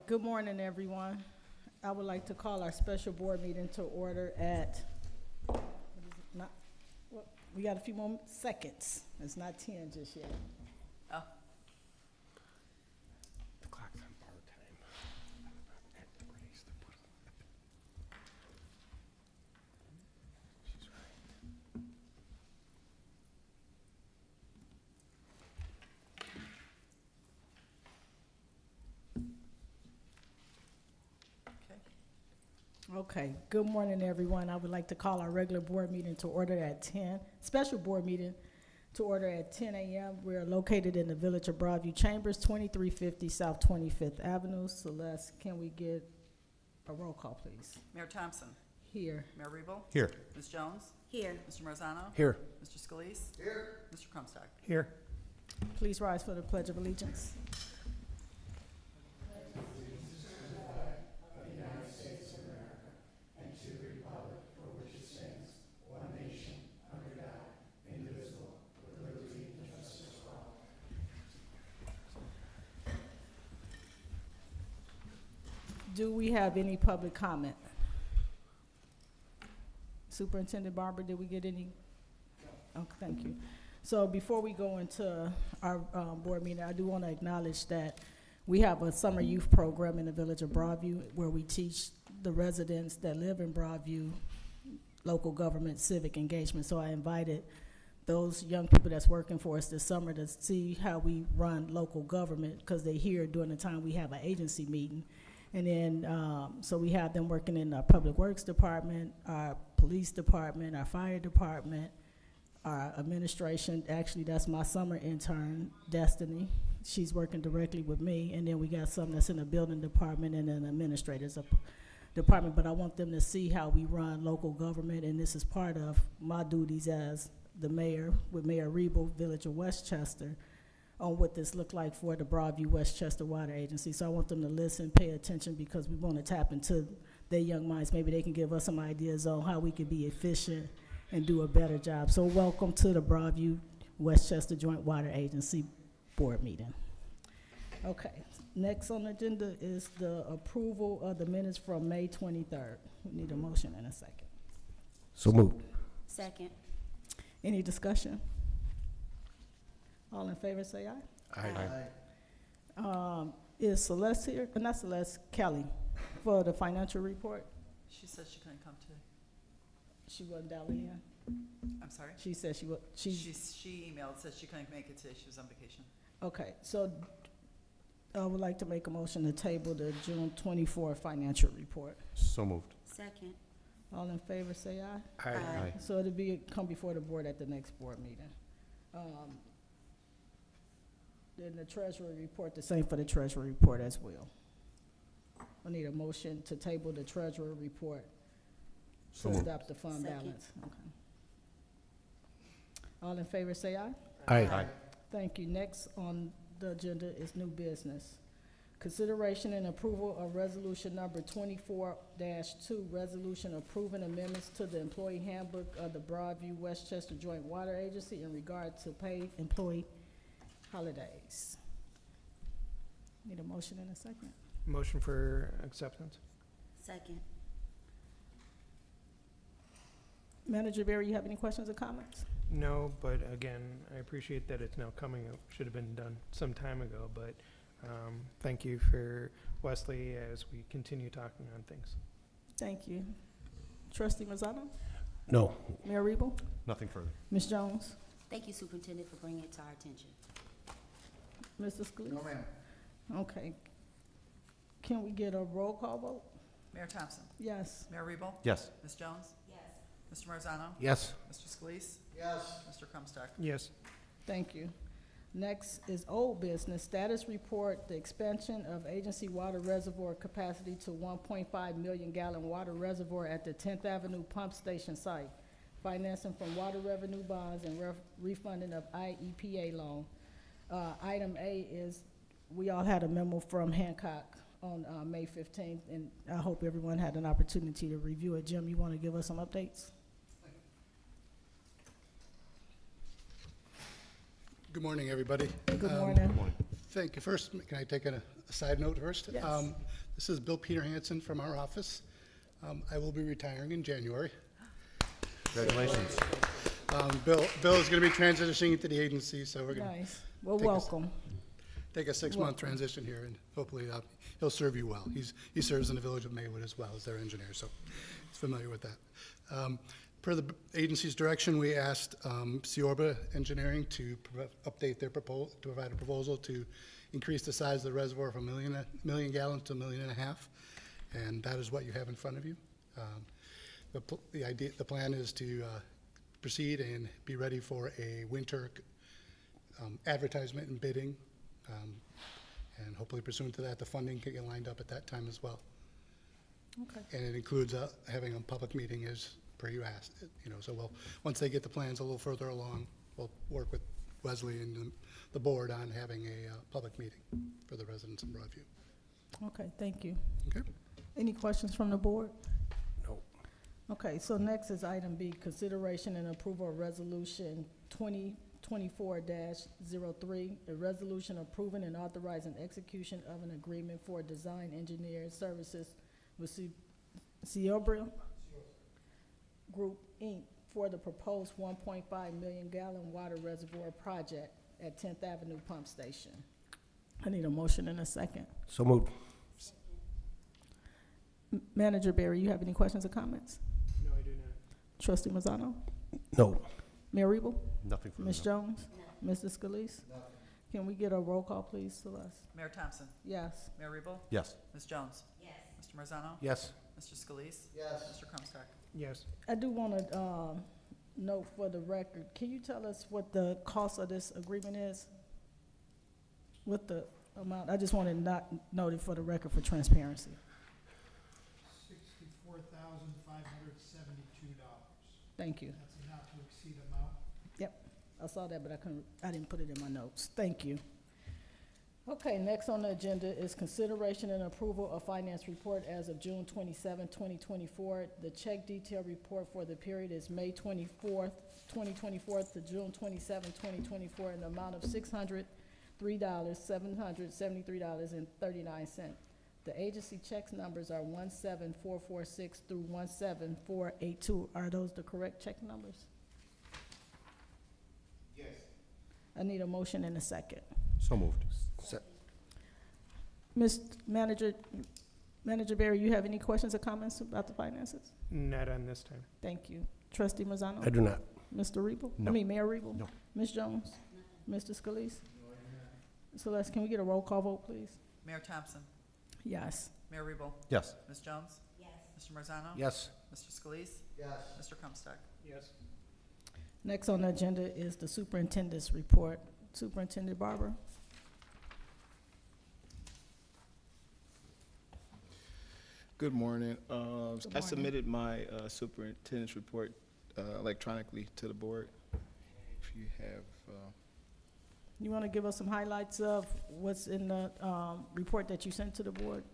Good morning, everyone. I would like to call our special board meeting to order at, what is it, not, well, we got a few more seconds. It's not 10 just yet. Oh, The clock's on bar time. She's right. okay. Okay, good morning, everyone. I would like to call our regular board meeting to order at 10, special board meeting to order at 10 a.m. We are located in the Village of Broadview Chambers, 2350 South 25th Avenue. Celeste, can we get a roll call, please? Mayor Thompson. Here. Mayor Rebo. Here. Ms. Jones. Here. Mr. Marzano. Here. Mr. Scalise. Here. Mr. Crumstock. Here. Please rise for the Pledge of Allegiance. Do we have any public comment? Superintendent Barber, did we get any? Oh, thank you. So before we go into our board meeting, I do want to acknowledge that we have a summer youth program in the Village of Broadview where we teach the residents that live in Broadview local government civic engagement. So I invited those young people that's working for us this summer to see how we run local government, because they're here during the time we have an agency meeting. And then, so we have them working in our Public Works Department, our Police Department, our Fire Department, our administration. Actually, that's my summer intern, Destiny. She's working directly with me. And then we got some that's in the Building Department and an Administrator's Department. But I want them to see how we run local government, and this is part of my duties as the mayor, with Mayor Rebo, Village of Westchester, on what this looked like for the Broadview Westchester Water Agency. So I want them to listen, pay attention, because we want to tap into their young minds. Maybe they can give us some ideas on how we could be efficient and do a better job. So welcome to the Broadview Westchester Joint Water Agency Board meeting. Okay, next on the agenda is the approval of the minutes from May 23rd. We need a motion in a second. So moved. Second. Any discussion? All in favor say aye. Aye. Is Celeste here? Not Celeste, Kelly, for the financial report. She said she couldn't come today. She wasn't dialing in. I'm sorry? She said she was. She emailed, said she couldn't make it today. She was on vacation. Okay, so I would like to make a motion to table the June 24 financial report. So moved. Second. All in favor say aye. Aye. So it'll come before the board at the next board meeting. Then the treasury report, the same for the treasury report as well. I need a motion to table the treasury report So to moved. adopt the fund Second. balance. Okay. All in favor say aye. Aye. Thank you. Next on the agenda is new business. Consideration and approval of resolution number 24-2, resolution approving amendments to the employee handbook of the Broadview Westchester Joint Water Agency in regard to paid employee holidays. Need a motion in a second. Motion for acceptance? Second. Manager Berry, you have any questions or comments? No, but again, I appreciate that it's now coming. It should have been done some time ago, but thank you for Wesley as we continue talking on things. Thank you. Trustee Mazzano? No. Mayor Rebo? Nothing further. Ms. Jones? Thank you, Superintendent, for bringing it to our attention. Mr. Scalise? No, ma'am. Okay. Can we get a roll call vote? Mayor Thompson. Yes. Mayor Rebo. Yes. Ms. Jones. Yes. Mr. Marzano. Yes. Mr. Scalise. Yes. Mr. Crumstock. Yes. Thank you. Next is old business. Status report, the expansion of agency water reservoir capacity to 1.5 million gallon water reservoir at the 10th Avenue Pump Station site. Financing from water revenue bonds and refunding of IEPA loan. Item A is, we all had a memo from Hancock on May 15th, and I hope everyone had an opportunity to review it. Jim, you want to give us some updates? Good morning, everybody. Good morning. Good morning. Thank you. First, can I take a side note first? Yes. This is Bill Peter Hansen from our office. I will be retiring in January. Congratulations. Bill is going to be transitioning into the agency, so we're going to Nice. Well, Take us- welcome. take a 6-month transition here, and hopefully he'll serve you well. He serves in the village of Maywood as well as their engineer, so he's familiar with that. Per the agency's direction, we asked Ciorba Engineering to update their proposal, to provide a proposal to increase the size of the reservoir from a million gallons to 1.5 million, and that is what you have in front of you. The plan is to proceed and be ready for a winter advertisement and bidding, and hopefully pursuant to that, the funding can get lined up at that time as well. Okay. And it includes having a public meeting as per you asked, so once they get the plans a little further along, we'll work with Wesley and the board on having a public meeting for the residents in Broadview. Okay, thank you. Okay? Any questions from the board? No. Okay, so next is item B, consideration and approval of resolution 2024-03, a resolution approving and authorizing execution of an agreement for design engineering services with Ciobra Group, Inc. for the proposed 1.5 million gallon water reservoir project at 10th Avenue Pump Station. I need a motion and a second. So moved. Manager Barry, you have any questions or comments? No, I do not. Trustee Mazzano? No. Mayor Rebo? Nothing further. Ms. Jones? Mr. Scalise? Can we get a roll call, please, Celeste? Mayor Thompson. Yes. Mayor Rebo. Yes. Ms. Jones. Yes. Mr. Marzano. Yes. Mr. Scalise. Yes. Mr. Comstock. Yes. I do want to note for the record, can you tell us what the cost of this agreement is? What the amount, I just want to not note it for the record for transparency. $64,572. Thank you. That's a not to exceed amount. I saw that, but I didn't put it in my notes. Thank you. Okay, next on the agenda is consideration and approval of finance report as of June 27, 2024. The check detail report for the period is May 24th, 2024 to June 27, 2024, in the amount of $603,773.39. The agency checks numbers are 17446 through 17482. Are those the correct check numbers? Yes. I need a motion and a second. So moved. Manager Barry, you have any questions or comments about the finances? Not on this time. Thank you. Trustee Mazzano? I do not. Mr. Rebo? No. Mayor Rebo? No. Ms. Jones? Mr. Scalise? Celeste, can we get a roll call vote, please? Mayor Thompson. Yes. Mayor Rebo. Yes. Ms. Jones. Yes. Mr. Marzano. Yes. Mr. Scalise. Yes. Mr. Comstock. Yes. Next on the agenda is the superintendent's report. Superintendent Barber? Good morning. I morning. submitted my superintendent's report electronically to the board. If you have, You want to give us some highlights of what's in the report that you sent to the board?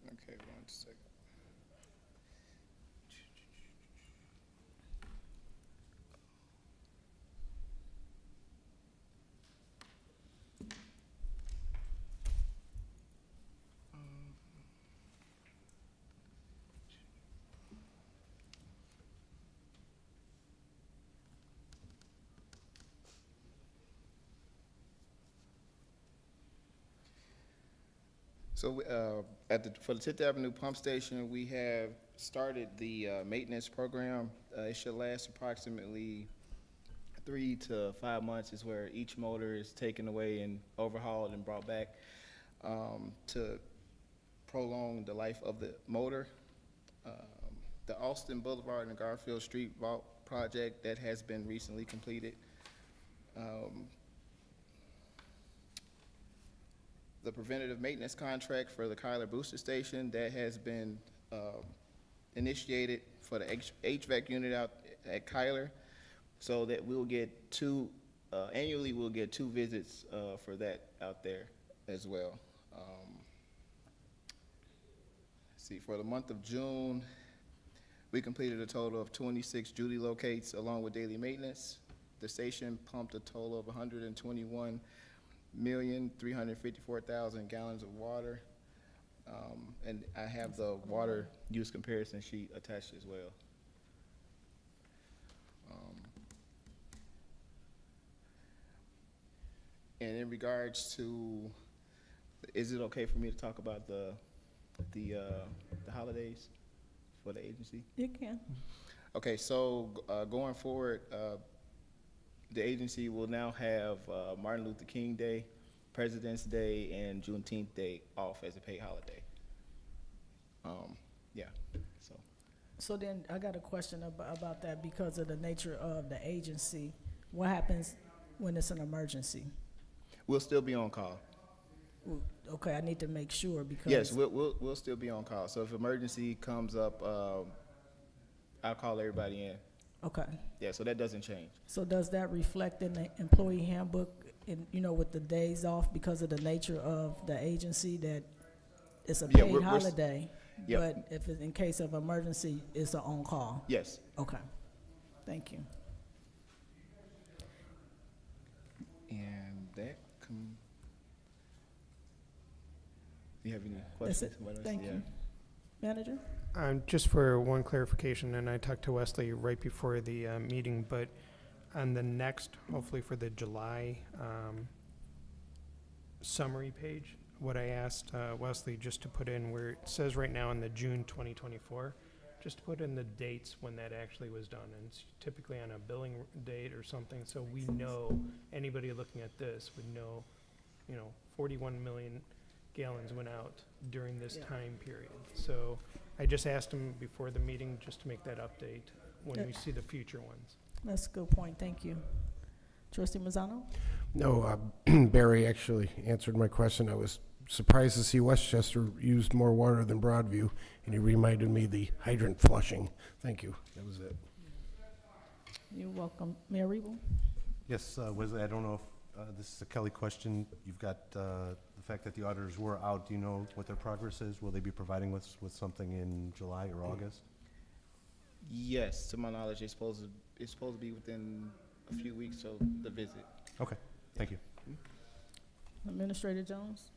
okay, 1 second. So for the 10th Avenue Pump Station, we have started the maintenance program. It should last approximately 3 to 5 months is where each motor is taken away and overhauled and brought back to prolong the life of the motor. The Austin Boulevard and Garfield Street Vault project that has been recently completed. The preventative maintenance contract for the Kyler Booster Station that has been initiated for the HVAC unit out at Kyler, so that we'll get annually we'll get 2 visits for that out there as well. See, for the month of June, we completed a total of 26 duty locates along with daily maintenance. The station pumped a total of 121 1,354,000 gallons of water. And I have the water use comparison sheet attached as well. And in regards to, is it okay for me to talk about the holidays for the agency? You can. Okay, so going forward, the agency will now have Martin Luther King Day, President's Day, and Juneteenth Day off as a paid holiday. Yeah, so. So then I got a question about that because of the nature of the agency. What happens when it's an emergency? We'll still be on call. Ooh, okay, I need to make sure because. Yes, we'll still be on call. So if emergency comes up, I'll call everybody in. Okay. Yeah, so that doesn't change. So does that reflect in the employee handbook, with the days off because of the nature of the agency that it's a Yeah, paid we're holiday, yep. but if it's in case of emergency, it's an on-call? Yes. Okay. Thank you. And that do you have any That's questions? it. What else? Thank Yeah. you. Manager? Just for one clarification, and I talked to Wesley right before the meeting, but on the next, hopefully for the July summary page, what I asked Wesley just to put in where it says right now in the June 2024, just to put in the dates when that actually was done. And it's typically on a billing date or something, so we know, anybody looking at this would know, 41 million gallons went out during this Yeah. time period. So I just asked him before the meeting just to make that update when we see the future ones. That's a good point. Thank you. Trustee Mazzano? No, Barry actually answered my question. I was surprised to see Westchester used more water than Broadview, and he reminded me the hydrant flushing. Thank you. That was it. You're welcome. Mayor Rebo? Yes, Wesley, I don't know if this is a Kelly question. You've got the fact that the auditors were out. Do you know what their progress is? Will they be providing us with something in July or August? Yes, to my knowledge, it's supposed to be within a few weeks of the visit. Okay, thank you. Administrator Jones?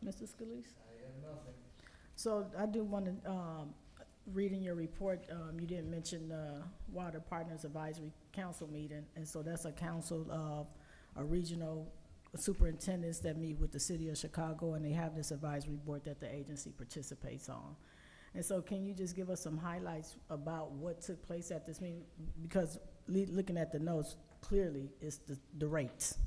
Mr. Scalise? I have nothing. So I do want to, read in your report, you didn't mention the Water Partners Advisory Council meeting, and so that's a council of a regional superintendents that meet with the city of Chicago, and they have this advisory board that the agency participates on. And so can you just give us some highlights about what took place at this meeting? Because looking at the notes, clearly it's the rates.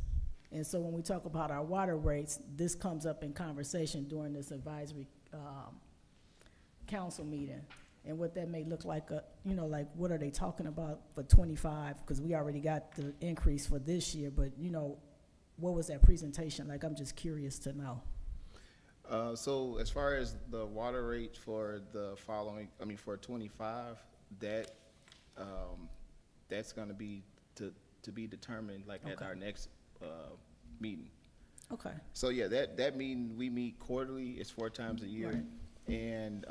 And so when we talk about our water rates, this comes up in conversation during this advisory council meeting. And what that may look like, like what are they talking about for 25? Because we already got the increase for this year, but what was that presentation like? I'm just curious to know. So as far as the water rate for the following, for 25, that's going to be to be determined at our next meeting. Okay. So yeah, that meeting, we meet quarterly. It's 4 times a year. Right. And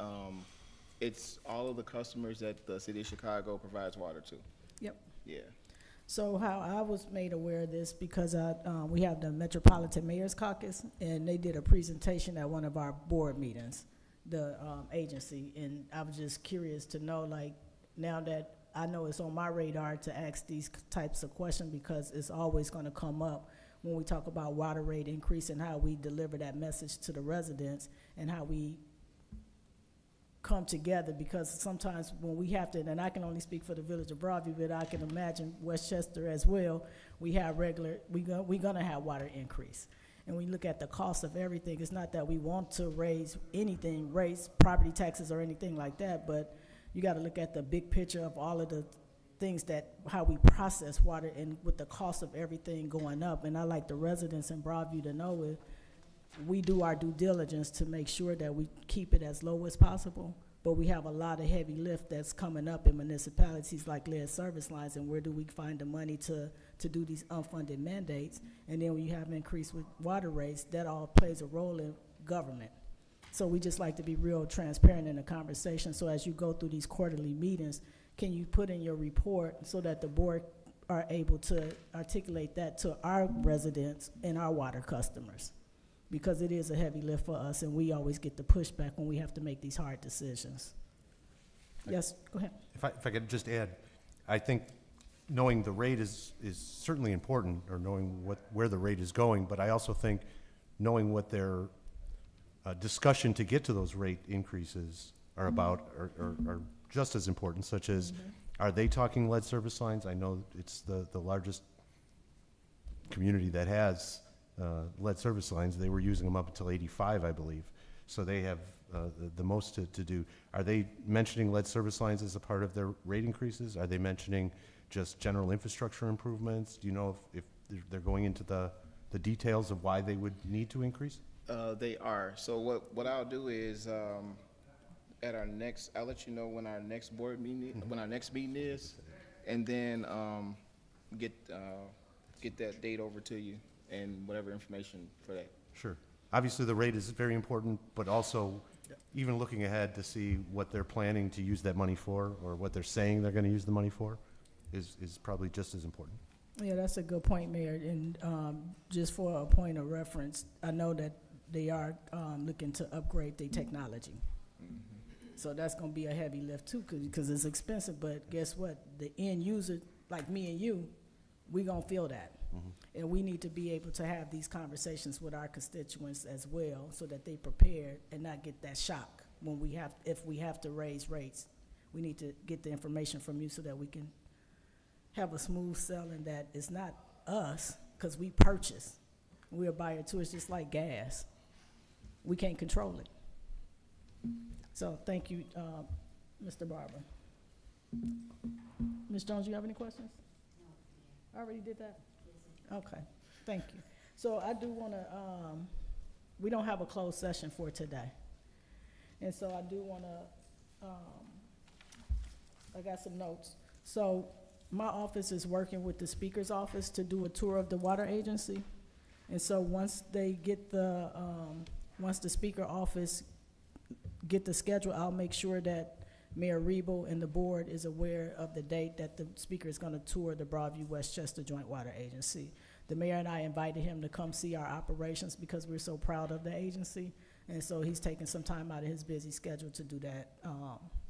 it's all of the customers that the city of Chicago provides water to. Yep. Yeah. So how I was made aware of this because we have the Metropolitan Mayor's Caucus, and they did a presentation at one of our board meetings, the agency, and I was just curious to know, now that I know it's on my radar to ask these types of questions because it's always going to come up when we talk about water rate increase and how we deliver that message to the residents and how we come together, because sometimes when we have to, and I can only speak for the village of Broadview, but I can imagine Westchester as well, we have we're gonna have water increase. And when you look at the cost of everything, it's not that we want to raise property taxes or anything like that, but you gotta look at the big picture of all of the things how we process water and with the cost of everything going up. And I like the residents in Broadview to know it. We do our due diligence to make sure that we keep it as low as possible, but we have a lot of heavy lift that's coming up in municipalities like lead service lines, and where do we find the money to do these unfunded mandates? And then when you have an increase with water rates, that all plays a role in government. So we just like to be real transparent in the conversation. So as you go through these quarterly meetings, can you put in your report so that the board are able to articulate that to our residents and our water customers, because it is a heavy lift for us, and we always get the pushback when we have to make these hard decisions. Yes, go ahead. If I could just add, I think knowing the rate is certainly important, or knowing where the rate is going, but I also think knowing what their discussion to get to those rate increases are about are just as important, such as, are they talking lead service lines? I know it's the largest community that has lead service lines. They were using them up until '85, I believe. So they have the most to do. Are they mentioning lead service lines as a part of their rate increases? Are they mentioning just general infrastructure improvements? Do you know if they're going into the details of why they would need to increase? They are. So what I'll do is, at our next, I'll let you know when our next board meeting, when our next meeting is, and then get that date over to you and whatever information for that. Sure. Obviously, the rate is very important, but also even looking ahead to see what they're planning to use that money for, or what they're saying they're going to use the money for, is probably just as important. Yeah, that's a good point, Mayor. And just for a point of reference, I know that they are looking to upgrade their technology. So that's going to be a heavy lift too, because it's expensive. But guess what? The end user, like me and you, we going to feel that. And we need to be able to have these conversations with our constituents as well, so that they prepared and not get that shock when if we have to raise rates. We need to get the information from you so that we can have a smooth selling that is not us, because we purchase. We're a buyer too. It's just like gas. We can't control it. So thank you, Mr. Barber. Ms. Jones, you have any questions? I already did that? Okay, thank you. So I do want to, we don't have a closed session for today. And so I do want to, I got some notes. So my office is working with the speaker's office to do a tour of the water agency. And so once they get once the speaker office get the schedule, I'll make sure that Mayor Rebo and the board is aware of the date that the speaker is going to tour the Broadview Westchester Joint Water Agency. The mayor and I invited him to come see our operations because we're so proud of the agency. And so he's taking some time out of his busy schedule to do that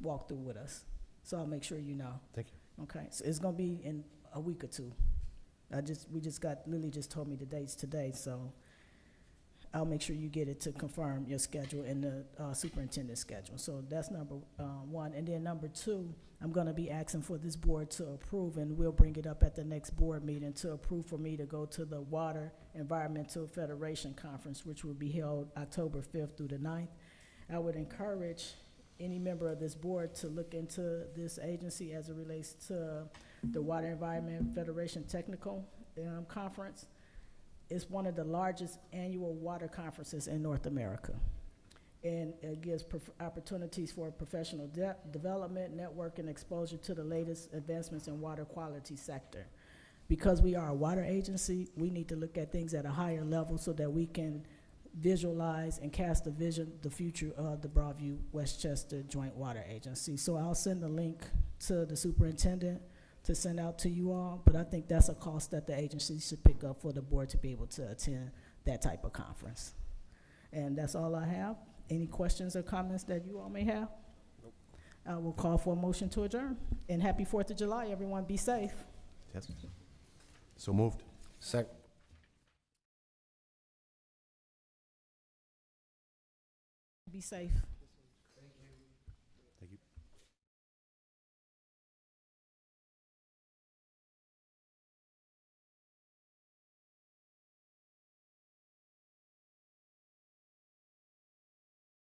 walkthrough with us. So I'll make sure you know. Thank you. Okay, so it's going to be in a week or two. Lily just told me the dates today, so I'll make sure you get it to confirm your schedule and the superintendent's schedule. So that's number one. And then number two, I'm going to be asking for this board to approve, and we'll bring it up at the next board meeting, to approve for me to go to the Water Environmental Federation Conference, which will be held October 5th through the 9th. I would encourage any member of this board to look into this agency as it relates to the Water Environment Federation Technical Conference. It's one of the largest annual water conferences in North America. And it gives opportunities for professional development, network, and exposure to the latest advancements in water quality sector. Because we are a water agency, we need to look at things at a higher level so that we can visualize and cast a vision, the future of the Broadview Westchester Joint Water Agency. So I'll send the link to the superintendent to send out to you all, but I think that's a cost that the agency should pick up for the board to be able to attend that type of conference. And that's all I have. Any questions or comments that you all may have? Nope. I will call for a motion to adjourn. And happy 4th of July, everyone. Be safe. Yes. So moved. Second. Be safe.